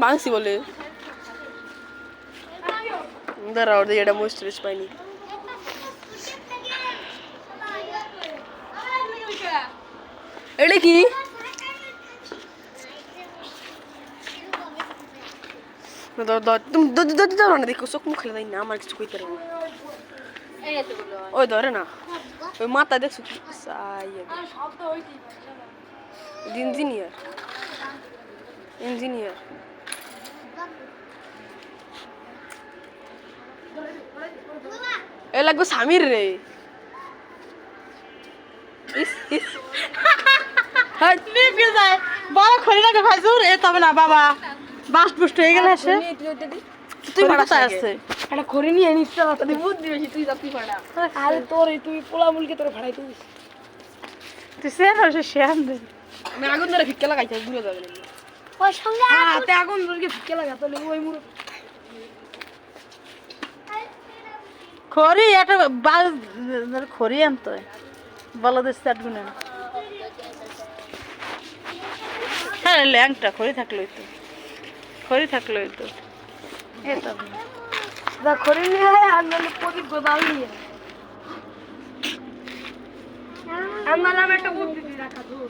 ভাঙছি বলে দাঁড়াও দিয়ে এটা মস্তিষ্ক পাইনি এটা কি দেখো চোখ মুখ খেলে না আমার কিছু কইতে পারবো ওই ধরে না ওই মাথা দেখছো কি ইঞ্জিনিয়ার ইঞ্জিনিয়ার এ লাগবে সামির রে বড় খড়িটাকে ভাজুর এ তবে না বাবা বাস্ট বুস্ট হয়ে গেলে সে তুই মাথা আছে একটা খড়ি নিয়ে নিতে পারত বুদ্ধি বেশি তুই যাবি ফাড়া আরে তোর তুই পোলা মুলকে তোর ভাড়াই তুই তুই সে না সে আনবে আমি আগুন ধরে ফিক্কা লাগাইছি ঘুরে যাবে ওই সঙ্গে হাতে আগুন ধরে ফিক্কা লাগা তাহলে ওই মুড়ো খড়ি একটা বাল খড়ি আনতো বলদের স্টার্ট গুনে হ্যাঁ ল্যাংটা খড়ি থাকলোই তো খড়ি থাকলোই তো এটা দা খড়ি নিয়ে আর নালে প্রদীপ গোদাল নিয়ে আমার নামে একটা বুদ্ধি দিয়ে রাখা দূর